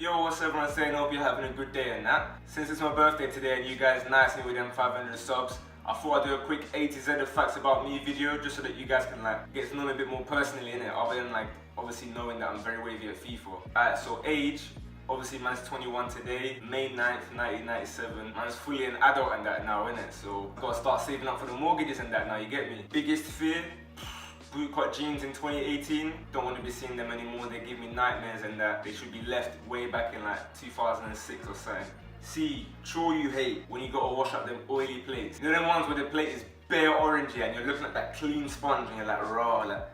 Yo, what's everyone saying? Hope you're having a good day and that. Since it's my birthday today and you guys nice me with them 500 subs, I thought I'd do a quick A to Z of facts about me video just so that you guys can like get to know me a bit more personally in it, other than like obviously knowing that I'm very wavy at FIFA. Alright, so age, obviously man's 21 today, May 9th, 1997. Man's fully an adult and that now, innit? So gotta start saving up for the mortgages and that now, you get me? Biggest fear? Bootcut jeans in 2018, don't want to be seeing them anymore. They give me nightmares and that. They should be left way back in like 2006 or something. C, chore you hate when you gotta wash up them oily plates. You know them ones where the plate is bare orangey and you're looking at that clean sponge and you're like raw, like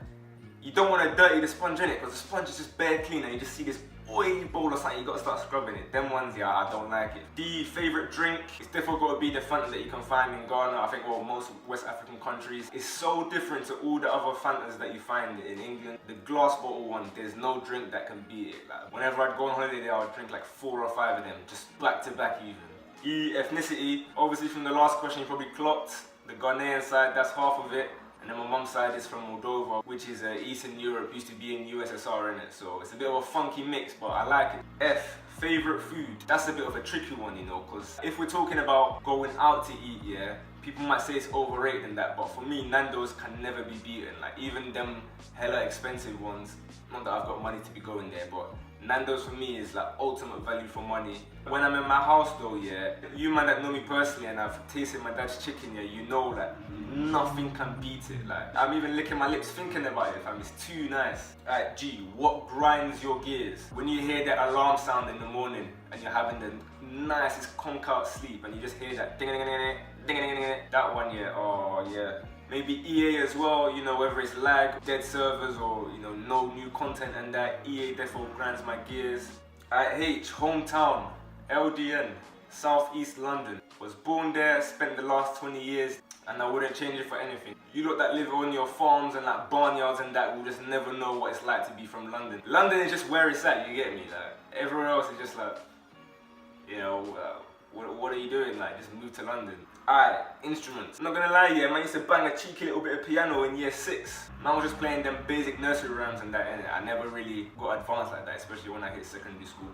you don't want to dirty the sponge in it because the sponge is just bare clean and you just see this oily bowl or something, you gotta start scrubbing it. Them ones, yeah, I don't like it. D, favourite drink. It's definitely gotta be the Fanta that you can find in Ghana. I think, well, most West African countries. It's so different to all the other Fantas that you find in England. The glass bottle one, there's no drink that can beat it. Like, whenever I'd go on holiday there, I would drink like 4 or 5 of them, just back to back even. E, ethnicity. Obviously from the last question you probably clocked. The Ghanaian side, that's half of it. And then my mum's side is from Moldova, which is Eastern Europe, used to be in USSR in it. So it's a bit of a funky mix, but I like it. F, favorite food. That's a bit of a tricky one, you know, because if we're talking about going out to eat, yeah, people might say it's overrated and that, but for me, Nando's can never be beaten. Like even them hella expensive ones, not that I've got money to be going there, but Nando's for me is like ultimate value for money. When I'm in my house though, yeah, you man that know me personally and I've tasted my dad's chicken, yeah, you know that nothing can beat it. Like I'm even licking my lips thinking about it, fam. It's too nice. Alright, G, what grinds your gears? When you hear that alarm sound in the morning and you're having the nicest conk out sleep and you just hear that ding ding ding ding ding ding ding, that one, yeah, oh yeah. Maybe EA as well, you know, whether it's lag, dead servers, or you know, no new content and that. EA therefore grinds my gears. H, hometown, LDN, Southeast London. Was born there, spent the last 20 years, and I wouldn't change it for anything. You lot that live on your farms and like barnyards and that will just never know what it's like to be from London. London is just where it's at, you get me? Like everywhere else is just like, you know, what are you doing? Like, just move to London. Alright, instruments. I'm not gonna lie, yeah, man, I used to bang a cheeky little bit of piano in year 6. Man, I was just playing them basic nursery rhymes and that, and I never really got advanced like that, especially when I hit secondary school.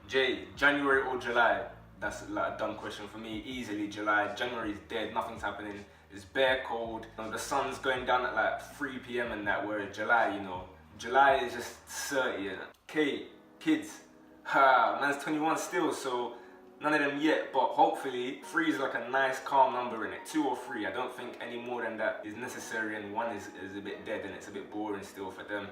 J, January or July? That's like a dumb question for me. Easily July. January is dead, nothing's happening. It's bare cold. You know, the sun's going down at like 3 PM and that, whereas July, you know, July is just 30. Yeah. K, kids. Ha, man's 21 still, so none of them yet, but hopefully 3 is like a nice calm number in it. 2 or 3, I don't think any more than that is necessary, and 1 is a bit dead and it's a bit boring still for them.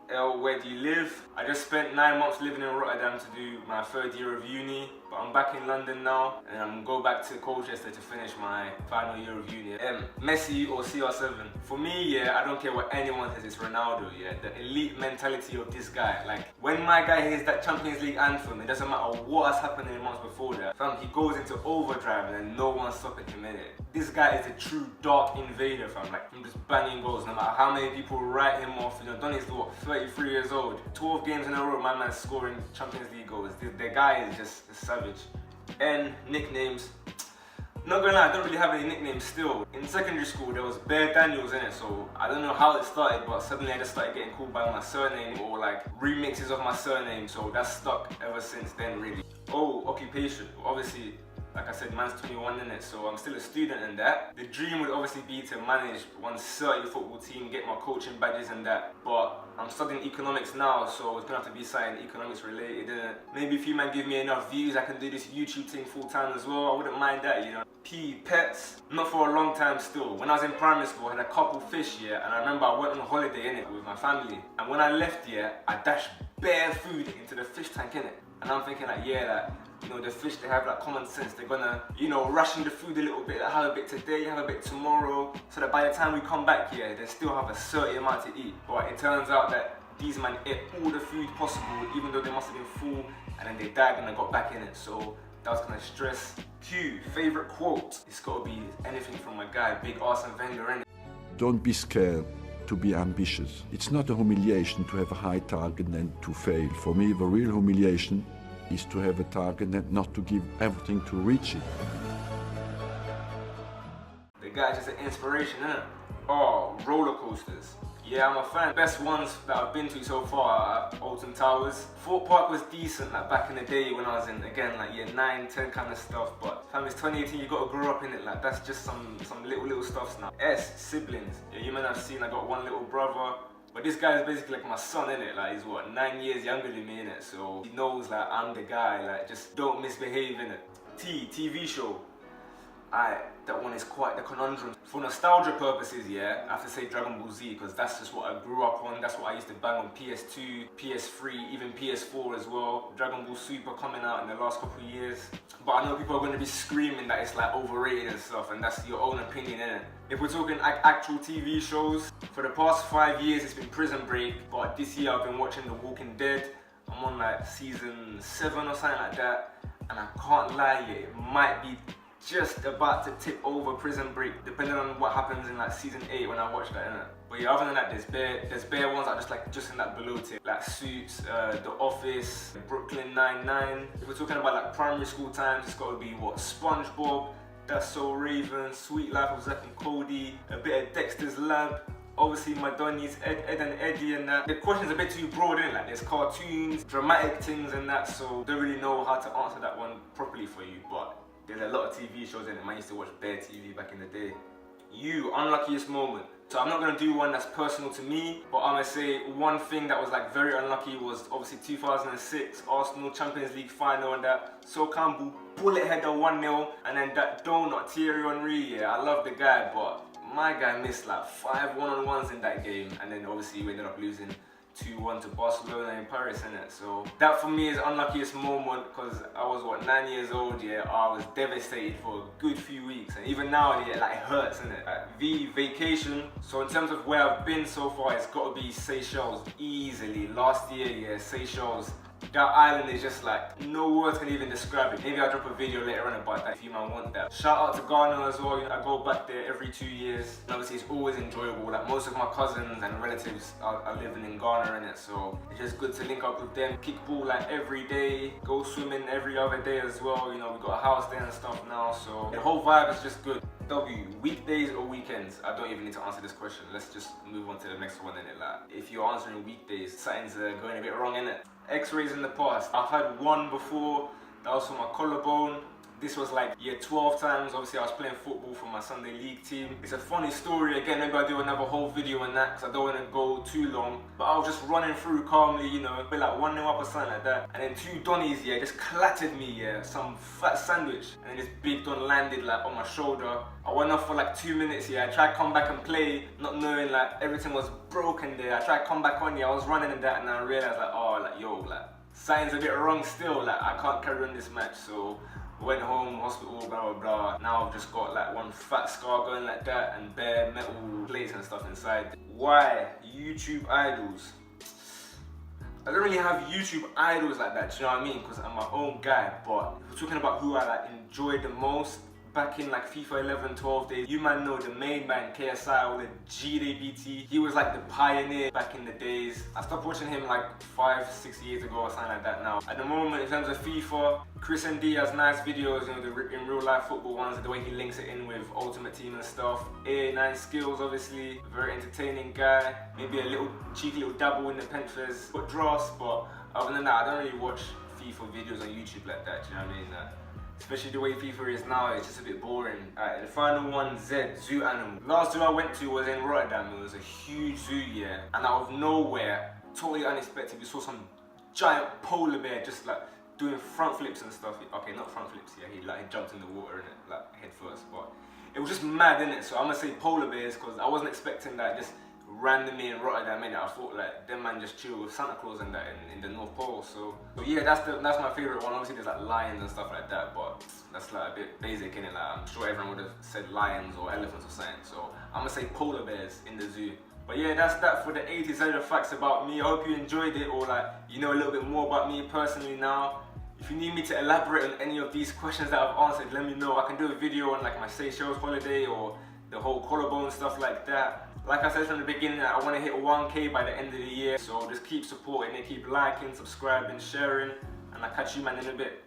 L, where do you live? I just spent 9 months living in Rotterdam to do my 3rd year of uni, but I'm back in London now and I'm going to go back to Colchester to finish my final year of uni. M, Messi or CR7? For me, yeah, I don't care what anyone says, it's Ronaldo, yeah. The elite mentality of this guy. Like, when my guy hears that Champions League anthem, it doesn't matter what has happened in the months before that. Fam, he goes into overdrive and no one's stopping him in it. This guy is a true dark invader, fam. Like, I'm just banging goals no matter how many people write him off. You know, Donny's what, 33 years old. 12 games in a row, my man's scoring Champions League goals. The guy is just a savage. N, nicknames. Not gonna lie, I don't really have any nicknames still. In secondary school, there was Bear Daniels in it, so I don't know how it started, but suddenly I just started getting called by my surname or like remixes of my surname, so that's stuck ever since then, really. Oh, occupation. Obviously, like I said, man's 21 in it, so I'm still a student in that. The dream would obviously be to manage one 30 football team, get my coaching badges and that, but I'm studying economics now, so it's gonna have to be something economics related, innit? Maybe if you man give me enough views, I can do this YouTube thing full time as well. I wouldn't mind that, you know. P, pets. Not for a long time still. When I was in primary school, I had a couple fish, yeah, and I remember I went on holiday in it with my family. And when I left, yeah, I dashed bare food into the fish tank in it. And I'm thinking like, yeah, like, you know, the fish, they have like common sense. They're gonna, you know, ration the food a little bit, like have a bit today, have a bit tomorrow, so that by the time we come back here, they still have a certain amount to eat. But it turns out that these men ate all the food possible, even though they must have been full, and then they died and I got back in it. So that was kind of stress. Q, favorite quote. It's gotta be anything from my guy, Big Arsene Wenger, innit? Don't be scared to be ambitious. It's not a humiliation to have a high target and to fail. For me, the real humiliation is to have a target and not to give everything to reach it. The guy's just an inspiration, isn't it? Oh, roller coasters. Yeah, I'm a fan. Best ones that I've been to so far are Alton Towers. Fort Park was decent like back in the day when I was in, again, like year 9, 10 kind of stuff, but fam, it's 2018, you gotta grow up in it, like that's just some little stuffs now. Siblings. Yeah, you might have seen I got one little brother, but this guy is basically like my son, innit? Like he's what, 9 years younger than me, innit? So he knows like I'm the guy, like just don't misbehave, innit? TV show. That one is quite the conundrum. For nostalgia purposes, yeah, I have to say Dragon Ball Z, because that's just what I grew up on. That's what I used to bang on PS2, PS3, even PS4 as well. Dragon Ball Super coming out in the last couple of years. But I know people are going to be screaming that it's like overrated and stuff, and that's your own opinion, innit? If we're talking actual TV shows, for the past 5 years it's been Prison Break, but this year I've been watching The Walking Dead. I'm on like season 7 or something like that, and I can't lie, yeah, it might be just about to tip over Prison Break, depending on what happens in like season 8 when I watch that, innit? But yeah, other than that, there's bare ones that are just in that below tier, like Suits, The Office, Brooklyn Nine-Nine. If we're talking about like primary school times, it's got to be what, SpongeBob, That's So Raven, Sweet Life of Zack and Cody, a bit of Dexter's Lab. Obviously my Donnies, Ed and Eddie and that. The question's a bit too broad, innit? Like there's cartoons, dramatic things and that, so don't really know how to answer that one properly for you, but there's a lot of TV shows in it. I used to watch bare TV back in the day. You, unluckiest moment. So I'm not going to do one that's personal to me, but I'm going to say one thing that was like very unlucky was obviously 2006 Arsenal Champions League final and that So Campbell bullet header 1-0, and then that donut Thierry Henry, yeah, I love the guy, but my guy missed like 5 one-on-ones in that game, and then obviously we ended up losing 2-1 to Barcelona in Paris, innit? So that for me is unluckiest moment, because I was what, 9 years old, yeah, I was devastated for a good few weeks, and even now, yeah, like it hurts, innit? Like, vacation. So in terms of where I've been so far, it's got to be Seychelles, easily. Last year, yeah, Seychelles. That island is just like, no words can even describe it. Maybe I'll drop a video later on about that if you might want that. Shout out to Ghana as well. You know, I go back there every 2 years. And obviously it's always enjoyable. Like most of my cousins and relatives are living in Ghana, innit? So it's just good to link up with them. Kick ball like every day. Go swimming every other day as well. You know, we got a house there and stuff now. So the whole vibe is just good. Weekdays or weekends? I don't even need to answer this question. Let's just move on to the next one, innit? Like, if you're answering weekdays, something's going a bit wrong, innit? X-rays in the past. I've had one before, that was for my collarbone. This was like year 12 times. Obviously I was playing football for my Sunday league team. It's a funny story. Again, maybe I'll do another whole video on that because I don't want to go too long. But I was just running through calmly, you know, be like 1-0 up or something like that. And then 2 Donnies, yeah, just clattered me, yeah, some fat sandwich. And then this big Don landed like on my shoulder. I went off for like 2 minutes, yeah. I tried to come back and play, not knowing like everything was broken there. I tried to come back on, yeah, I was running and that, and I realized like, oh, like, yo, like, something's a bit wrong still. Like, I can't carry on this match, so went home, hospital, blah blah blah. Now I've just got like one fat scar going like that and bare metal plates and stuff inside. Why YouTube idols? I don't really have YouTube idols like that, do you know what I mean? Because I'm my own guy, but if we're talking about who I like enjoy the most, back in like FIFA 11, 12 days, you might know the main man, KSI, or the GDBT. He was like the pioneer back in the days. I stopped watching him like 5-6 years ago or something like that now. At the moment, in terms of FIFA, Chris and D has nice videos, you know, the in real life football ones, the way he links it in with Ultimate Team and stuff. A9 Skills, obviously, very entertaining guy. Maybe a little cheeky little dabble in the Panthers, but dross, but other than that, I don't really watch FIFA videos on YouTube like that, do you know what I mean? Especially the way FIFA is now, it's just a bit boring. Alright, the final one, Z, Zoo Animal. Last zoo I went to was in Rotterdam. It was a huge zoo, yeah. And out of nowhere, totally unexpected, we saw some giant polar bear just like doing front flips and stuff. Okay, not front flips, yeah. He jumped in the water, innit, like head first. But it was just mad, innit? So I'm gonna say polar bears because I wasn't expecting that just randomly in Rotterdam, innit? I thought like them man just chill with Santa Claus and that in the North Pole. So yeah, that's my favorite one. Obviously there's like lions and stuff like that, but that's like a bit basic, innit? Like I'm sure everyone would have said lions or elephants or something. So I'm gonna say polar bears in the zoo. But yeah, that's that for the 80 facts about me. I hope you enjoyed it, or like you know a little bit more about me personally now. If you need me to elaborate on any of these questions that I've answered, let me know. I can do a video on like my Seychelles holiday or the whole collarbone stuff like that. Like I said from the beginning, I want to hit 1K by the end of the year. So just keep supporting it, keep liking, subscribing, sharing, and I'll catch you man in a bit.